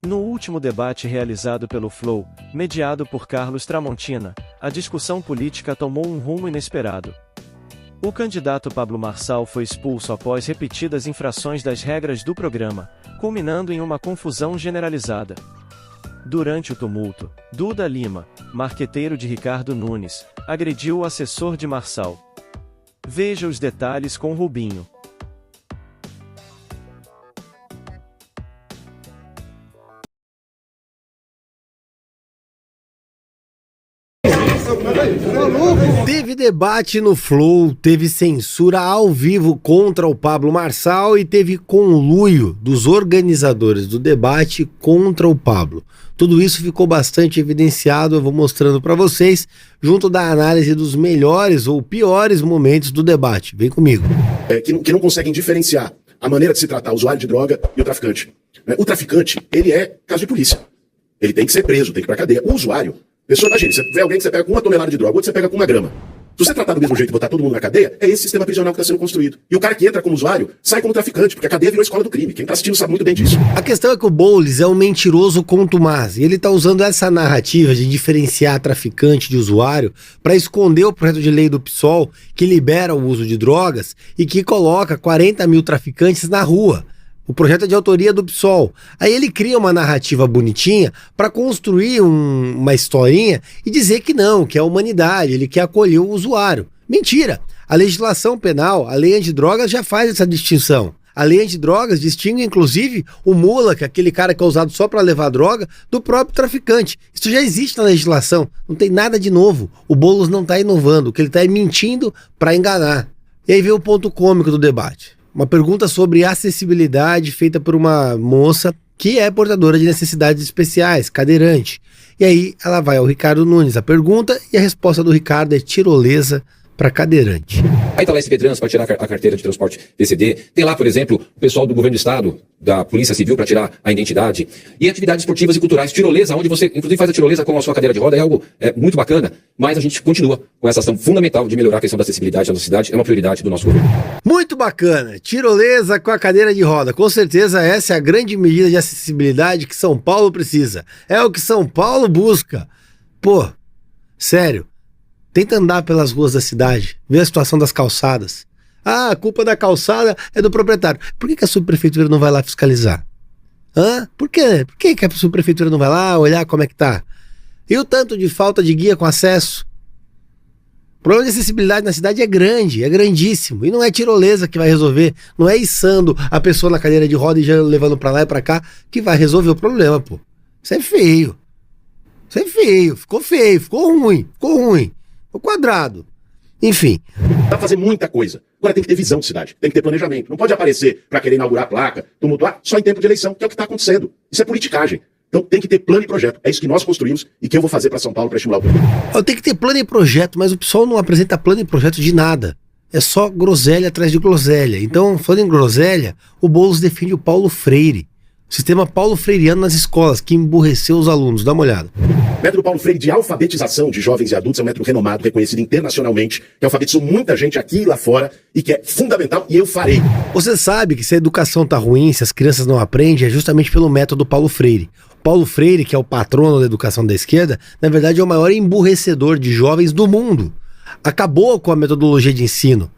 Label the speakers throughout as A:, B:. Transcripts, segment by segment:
A: No último debate realizado pelo Flow, mediado por Carlos Tramontina, a discussão política tomou um rumo inesperado. O candidato Pablo Marçal foi expulso após repetidas infrações das regras do programa, culminando em uma confusão generalizada. Durante o tumulto, Duda Lima, marqueteiro de Ricardo Nunes, agrediu o assessor de Marçal. Veja os detalhes com Rubinho.
B: Teve debate no Flow, teve censura ao vivo contra o Pablo Marçal e teve conluio dos organizadores do debate contra o Pablo. Tudo isso ficou bastante evidenciado, eu vou mostrando para vocês, junto da análise dos melhores ou piores momentos do debate. Vem comigo.
C: Que não conseguem diferenciar a maneira de se tratar o usuário de droga e o traficante. O traficante, ele é caso de polícia. Ele tem que ser preso, tem que ir pra cadeia. O usuário, pessoa, imagina, você vê alguém que você pega com 1 tonelada de droga, outro você pega com 1 grama. Se você tratar do mesmo jeito e botar todo mundo na cadeia, é esse sistema prisional que está sendo construído. E o cara que entra como usuário, sai como traficante, porque a cadeia virou a escola do crime. Quem está assistindo sabe muito bem disso.
B: A questão é que o Boulos é um mentiroso contumaz, e ele está usando essa narrativa de diferenciar traficante de usuário para esconder o projeto de lei do PSOL que libera o uso de drogas e que coloca 40 mil traficantes na rua. O projeto é de autoria do PSOL. Aí ele cria uma narrativa bonitinha para construir uma historinha e dizer que não, que é a humanidade, ele quer acolher o usuário. Mentira! A legislação penal, a lei antidrogas já faz essa distinção. A lei antidrogas distingue, inclusive, o mula, que é aquele cara que é usado só para levar droga, do próprio traficante. Isso já existe na legislação, não tem nada de novo. O Boulos não está inovando, o que ele está é mentindo para enganar. E aí vem o ponto cômico do debate. Uma pergunta sobre acessibilidade feita por uma moça que é portadora de necessidades especiais, cadeirante. E aí ela vai ao Ricardo Nunes a pergunta e a resposta do Ricardo é tirolesa para cadeirante.
D: Aí tá lá esse Trans para tirar a carteira de transporte PCD. Tem lá, por exemplo, o pessoal do governo do estado, da Polícia Civil para tirar a identidade. E atividades esportivas e culturais. Tirolesa, onde você inclusive faz a tirolesa com a sua cadeira de roda, é algo muito bacana. Mas a gente continua com essa ação fundamental de melhorar a questão da acessibilidade na nossa cidade. É uma prioridade do nosso governo.
B: Muito bacana. Tirolesa com a cadeira de roda. Com certeza essa é a grande medida de acessibilidade que São Paulo precisa. É o que São Paulo busca. Pô, sério. Tenta andar pelas ruas da cidade, ver a situação das calçadas. Ah, a culpa da calçada é do proprietário. Por que a subprefeitura não vai lá fiscalizar? Por quê? Por que a subprefeitura não vai lá olhar como é que tá? E o tanto de falta de guia com acesso? O problema de acessibilidade na cidade é grande, é grandíssimo. E não é tirolesa que vai resolver, não é içando a pessoa na cadeira de roda e já levando pra lá e pra cá que vai resolver o problema, pô. Isso é feio. Isso é feio, ficou ruim. O quadrado. Enfim.
C: Dá pra fazer muita coisa. Agora tem que ter visão de cidade, tem que ter planejamento. Não pode aparecer pra querer inaugurar a placa, tumultuar, só em tempo de eleição, que é o que tá acontecendo. Isso é politicagem. Então tem que ter plano e projeto. É isso que nós construímos e que eu vou fazer pra São Paulo pra estimular o povo.
B: Tem que ter plano e projeto, mas o pessoal não apresenta plano e projeto de nada. É só groselha atrás de groselha. Então, falando em groselha, o Boulos defende o Paulo Freire. O sistema Paulo Freireano nas escolas, que emburreceu os alunos. Dá uma olhada.
C: O método Paulo Freire de alfabetização de jovens e adultos é um método renomado, reconhecido internacionalmente, que alfabetizou muita gente aqui e lá fora e que é fundamental e eu farei.
B: Você sabe que se a educação tá ruim, se as crianças não aprendem, é justamente pelo método Paulo Freire. Paulo Freire, que é o patrono da educação da esquerda, na verdade é o maior emburrecedor de jovens do mundo. Acabou com a metodologia de ensino.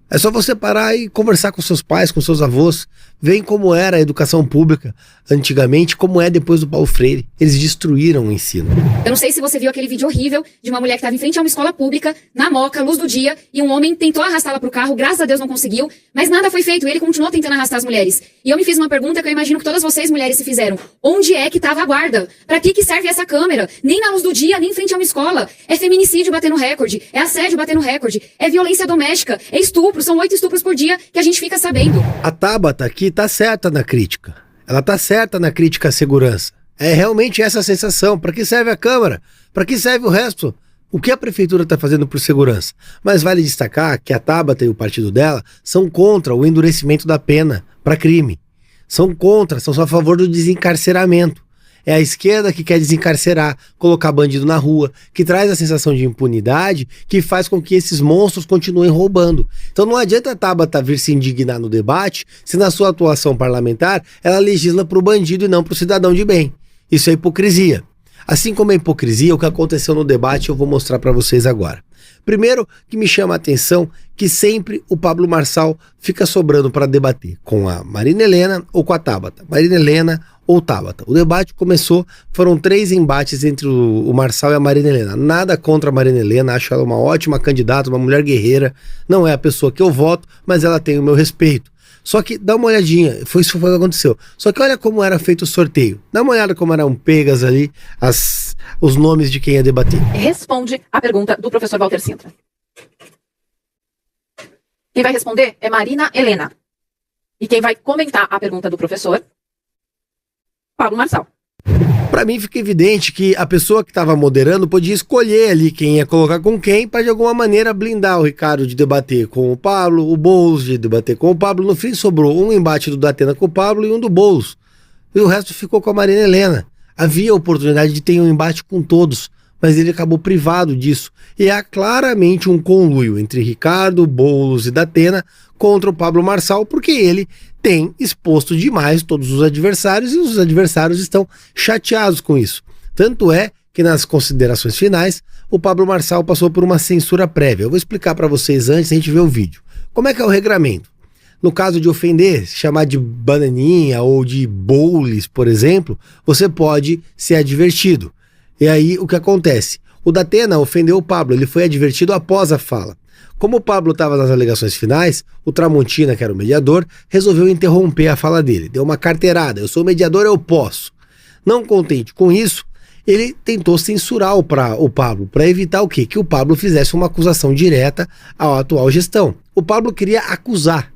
B: É só você parar e conversar com seus pais, com seus avós. Veem como era a educação pública antigamente, como é depois do Paulo Freire. Eles destruíram o ensino.
E: Eu não sei se você viu aquele vídeo horrível de uma mulher que estava em frente a uma escola pública, na Moca, luz do dia, e um homem tentou arrastá-la pro carro, graças a Deus não conseguiu, mas nada foi feito, e ele continuou tentando arrastar as mulheres. E eu me fiz uma pergunta que eu imagino que todas vocês, mulheres, se fizeram. Onde é que estava a guarda? Pra que serve essa câmera? Nem na luz do dia, nem em frente a uma escola. É feminicídio batendo recorde, é assédio batendo recorde, é violência doméstica, é estupro, são 8 estupros por dia que a gente fica sabendo.
B: A Tabata aqui tá certa na crítica. Ela tá certa na crítica à segurança. É realmente essa a sensação. Para que serve a Câmara? Para que serve o resto? O que a prefeitura está fazendo por segurança? Mas vale destacar que a Tabata e o partido dela são contra o endurecimento da pena para crime. São contra, são só a favor do desencarceramento. É a esquerda que quer desencarcerar, colocar bandido na rua, que traz a sensação de impunidade, que faz com que esses monstros continuem roubando. Então não adianta a Tabata vir se indignar no debate se na sua atuação parlamentar ela legisla para o bandido e não para o cidadão de bem. Isso é hipocrisia. Assim como é hipocrisia, o que aconteceu no debate eu vou mostrar para vocês agora. Primeiro, que me chama a atenção que sempre o Pablo Marçal fica sobrando para debater com a Marina Helena ou com a Tabata. Marina Helena ou Tabata. O debate começou, foram 3 embates entre o Marçal e a Marina Helena. Nada contra a Marina Helena, acho ela uma ótima candidata, uma mulher guerreira. Não é a pessoa que eu voto, mas ela tem o meu respeito. Só que dá uma olhadinha, foi isso que aconteceu. Só que olha como era feito o sorteio. Dá uma olhada como eram pegas ali os nomes de quem ia debater.
F: Responde a pergunta do professor Walter Sintra. Quem vai responder é Marina Helena. E quem vai comentar a pergunta do professor, Pablo Marçal.
B: Pra mim fica evidente que a pessoa que estava moderando podia escolher ali quem ia colocar com quem para de alguma maneira blindar o Ricardo de debater com o Pablo, o Boulos de debater com o Pablo. No fim sobrou um embate do Datena com o Pablo e um do Boulos. E o resto ficou com a Marina Helena. Havia a oportunidade de ter um embate com todos, mas ele acabou privado disso. E há claramente um conluio entre Ricardo, Boulos e Datena contra o Pablo Marçal, porque ele tem exposto demais todos os adversários e os adversários estão chateados com isso. Tanto é que nas considerações finais, o Pablo Marçal passou por uma censura prévia. Eu vou explicar para vocês antes, a gente ver o vídeo. Como é que é o regramento? No caso de ofender, chamar de bananinha ou de boules, por exemplo, você pode ser advertido. E aí o que acontece? O Datena ofendeu o Pablo, ele foi advertido após a fala. Como o Pablo estava nas alegações finais, o Tramontina, que era o mediador, resolveu interromper a fala dele. Deu uma carteirada, eu sou mediador, eu posso. Não contente com isso, ele tentou censurar o Pablo, para evitar o quê? Que o Pablo fizesse uma acusação direta à atual gestão. O Pablo queria acusar.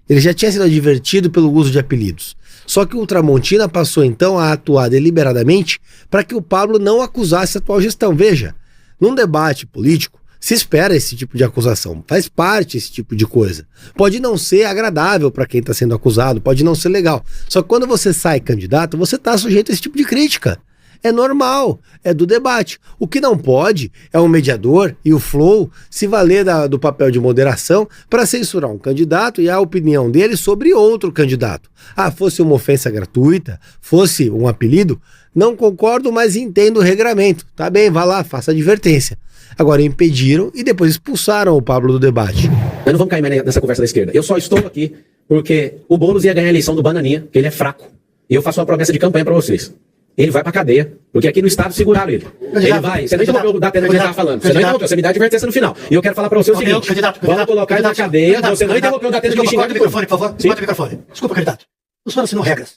B: Ele já tinha sido advertido pelo uso de apelidos. Só que o Tramontina passou então a atuar deliberadamente para que o Pablo não acusasse a atual gestão. Veja, num debate político, se espera esse tipo de acusação, faz parte esse tipo de coisa. Pode não ser agradável para quem está sendo acusado, pode não ser legal. Só que quando você sai candidato, você está sujeito a esse tipo de crítica. É normal, é do debate. O que não pode é o mediador e o Flow se valer do papel de moderação para censurar um candidato e a opinião dele sobre outro candidato. Ah, fosse uma ofensa gratuita, fosse um apelido, não concordo, mas entendo o regramento. Tá bem, vá lá, faça advertência. Agora impediram e depois expulsaram o Pablo do debate.
D: Nós não vamos cair mais nessa conversa da esquerda. Eu só estou aqui porque o Boulos ia ganhar a eleição do Bananinha, que ele é fraco. E eu faço uma promessa de campanha para vocês. Ele vai pra cadeia, porque aqui no estado seguraram ele. Ele vai. Você não interrompeu o Datena que ele estava falando. Você não interrompeu, você me dá advertência no final. E eu quero falar pra você o seguinte: vamos colocar ele na cadeia. Você não interrompeu o Datena que me xingou.
G: Corta o microfone, por favor. Corta o microfone. Desculpa, candidato. O senhor assinou regras.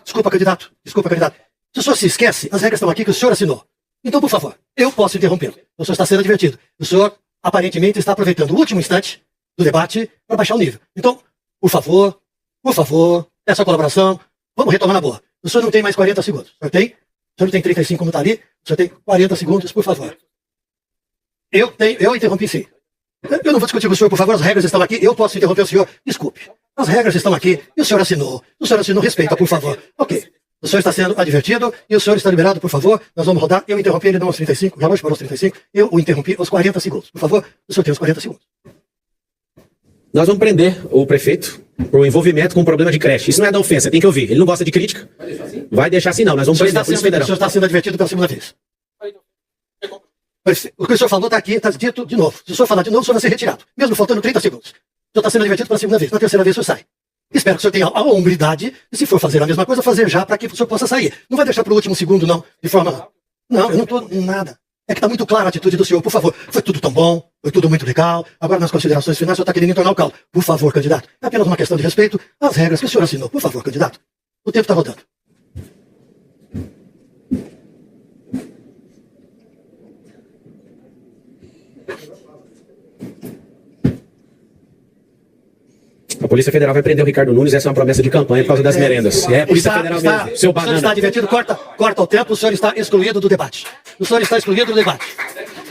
G: Desculpa, candidato. Desculpa, candidato. Se o senhor se esquece, as regras estão aqui que o senhor assinou. Então, por favor, eu posso interrompê-lo. O senhor está sendo advertido. O senhor, aparentemente, está aproveitando o último instante do debate para baixar o nível. Então, por favor, essa colaboração, vamos retomar na boa. O senhor não tem mais 40 segundos. O senhor tem? O senhor não tem 35 como está ali? O senhor tem 40 segundos, por favor. Eu interrompi sim. Eu não vou discutir com o senhor, por favor, as regras estão aqui, eu posso interromper o senhor. Desculpe. As regras estão aqui e o senhor assinou. O senhor assinou, respeita, por favor. Ok. O senhor está sendo advertido e o senhor está liberado, por favor. Nós vamos rodar. Eu interrompi ele não aos 35, já parou aos 35. Eu o interrompi aos 40 segundos. Por favor, o senhor tem os 40 segundos.
D: Nós vamos prender o prefeito por envolvimento com um problema de creche. Isso não é da ofensa, tem que ouvir. Ele não gosta de crítica. Vai deixar assim não, nós vamos prender a Polícia Federal.
G: O senhor está sendo advertido pela segunda vez. O que o senhor falou está aqui, está dito de novo. Se o senhor falar de novo, o senhor vai ser retirado. Mesmo faltando 30 segundos. O senhor está sendo advertido pela segunda vez. Na terceira vez, o senhor sai. Espero que o senhor tenha a hombridade, e se for fazer a mesma coisa, fazer já para que o senhor possa sair. Não vai deixar para o último segundo, não. De forma... Não, eu não estou nada. É que está muito clara a atitude do senhor. Por favor, foi tudo tão bom, foi tudo muito legal. Agora, nas considerações finais, o senhor está querendo entornar o caldo. Por favor, candidato. É apenas uma questão de respeito às regras que o senhor assinou. Por favor, candidato. O tempo está rodando.
D: A Polícia Federal vai prender o Ricardo Nunes, essa é uma promessa de campanha por causa das merendas. É a Polícia Federal mesmo, seu banana.
G: O senhor está advertido, corta o tempo, o senhor está excluído do debate. O senhor está excluído do debate.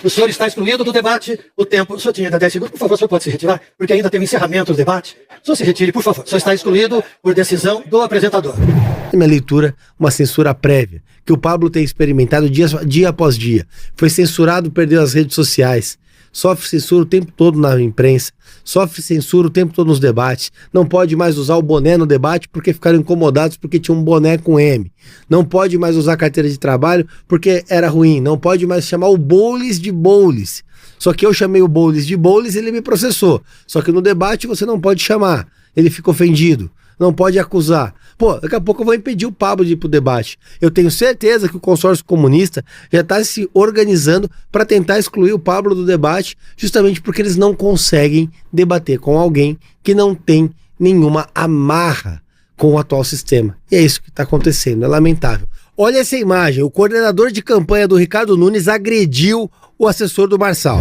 G: O senhor está excluído do debate. O tempo. O senhor tinha ainda 10 segundos. Por favor, o senhor pode se retirar, porque ainda tem o encerramento do debate. O senhor se retire, por favor. O senhor está excluído por decisão do apresentador.
B: Na minha leitura, uma censura prévia, que o Pablo tem experimentado dia após dia. Foi censurado, perdeu as redes sociais. Sofre censura o tempo todo na imprensa, sofre censura o tempo todo nos debates, não pode mais usar o boné no debate porque ficaram incomodados porque tinha um boné com M, não pode mais usar carteira de trabalho porque era ruim, não pode mais chamar o Boulos de Boulos. Só que eu chamei o Boulos de Boulos e ele me processou. Só que no debate você não pode chamar, ele fica ofendido. Não pode acusar. Pô, daqui a pouco eu vou impedir o Pablo de ir pro debate. Eu tenho certeza que o consórcio comunista já está se organizando para tentar excluir o Pablo do debate, justamente porque eles não conseguem debater com alguém que não tem nenhuma amarra com o atual sistema. E é isso que está acontecendo, é lamentável. Olha essa imagem, o coordenador de campanha do Ricardo Nunes agrediu o assessor do Marçal.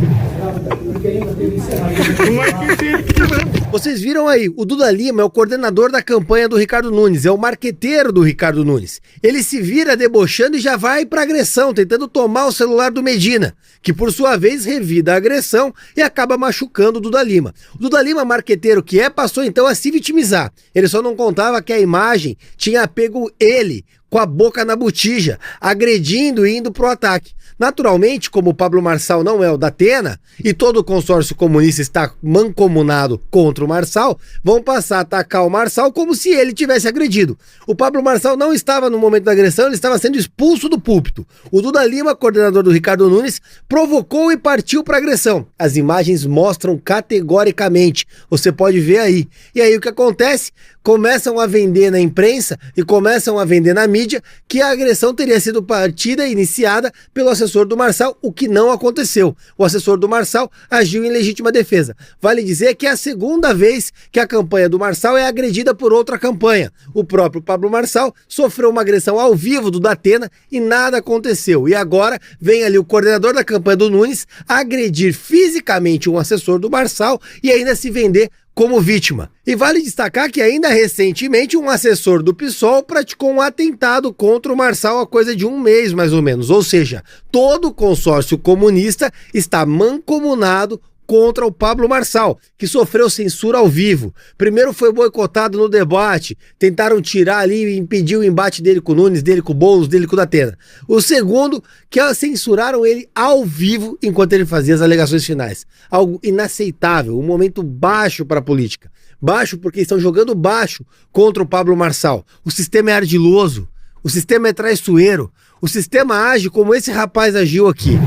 B: Vocês viram aí, o Duda Lima é o coordenador da campanha do Ricardo Nunes, é o marqueteiro do Ricardo Nunes. Ele se vira debochando e já vai pra agressão, tentando tomar o celular do Medina, que por sua vez revida a agressão e acaba machucando o Duda Lima. O Duda Lima, marqueteiro que é, passou então a se vitimizar. Ele só não contava que a imagem tinha pego ele com a boca na botija, agredindo e indo pro ataque. Naturalmente, como o Pablo Marçal não é o da Atena, e todo o consórcio comunista está mancomunado contra o Marçal, vão passar a atacar o Marçal como se ele tivesse agredido. O Pablo Marçal não estava no momento da agressão, ele estava sendo expulso do púlpito. O Duda Lima, coordenador do Ricardo Nunes, provocou e partiu para agressão. As imagens mostram categoricamente, você pode ver aí. E aí o que acontece? Começam a vender na imprensa e começam a vender na mídia que a agressão teria sido partida e iniciada pelo assessor do Marçal, o que não aconteceu. O assessor do Marçal agiu em legítima defesa. Vale dizer que é a segunda vez que a campanha do Marçal é agredida por outra campanha. O próprio Pablo Marçal sofreu uma agressão ao vivo do Datena e nada aconteceu. E agora vem ali o coordenador da campanha do Nunes agredir fisicamente um assessor do Marçal e ainda se vender como vítima. E vale destacar que ainda recentemente um assessor do PSOL praticou um atentado contra o Marçal há coisa de um mês mais ou menos, ou seja, todo o consórcio comunista está mancomunado contra o Pablo Marçal, que sofreu censura ao vivo. Primeiro foi boicotado no debate, tentaram tirar ali e impedir o embate dele com o Nunes, dele com o Boulos, dele com o Datena. O segundo, que censuraram ele ao vivo enquanto ele fazia as alegações finais. Algo inaceitável, um momento baixo para a política. Baixo porque estão jogando baixo contra o Pablo Marçal. O sistema é ardiloso, o sistema é traiçoeiro, o sistema age como esse rapaz agiu aqui.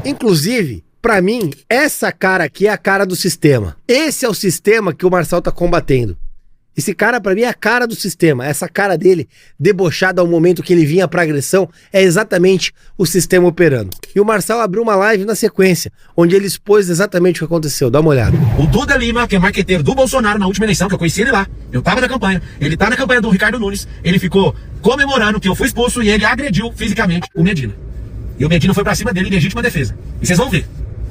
B: Inclusive, pra mim, essa cara aqui é a cara do sistema. Esse é o sistema que o Marçal tá combatendo. Esse cara, pra mim, é a cara do sistema. Essa cara dele, debochada ao momento que ele vinha pra agressão, é exatamente o sistema operando. E o Marçal abriu uma live na sequência, onde ele expôs exatamente o que aconteceu. Dá uma olhada.
H: O Duda Lima, que é marqueteiro do Bolsonaro na última eleição, que eu conheci ele lá, eu tava na campanha, ele tá na campanha do Ricardo Nunes, ele ficou comemorando que eu fui expulso e ele agrediu fisicamente o Medina. E o Medina foi pra cima dele em legítima defesa. E vocês vão ver.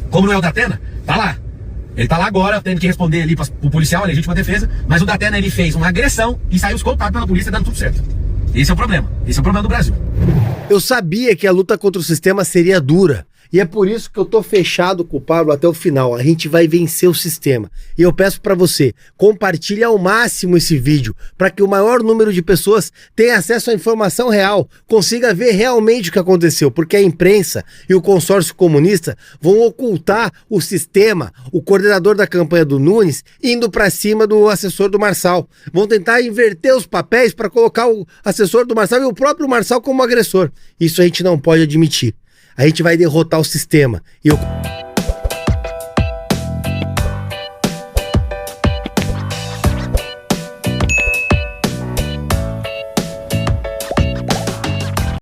H: Como não é o Datena, tá lá. Ele tá lá agora, tendo que responder ali pro policial, a legítima defesa, mas o Datena, ele fez uma agressão e saiu escoltado pela polícia, dando tudo certo. Esse é o problema. Esse é o problema do Brasil.
B: Eu sabia que a luta contra o sistema seria dura. E é por isso que eu tô fechado com o Pablo até o final. A gente vai vencer o sistema. E eu peço pra você, compartilhe ao máximo esse vídeo, para que o maior número de pessoas tenha acesso à informação real, consiga ver realmente o que aconteceu, porque a imprensa e o consórcio comunista vão ocultar o sistema, o coordenador da campanha do Nunes, indo pra cima do assessor do Marçal. Vão tentar inverter os papéis para colocar o assessor do Marçal e o próprio Marçal como agressor. Isso a gente não pode admitir. A gente vai derrotar o sistema. E eu...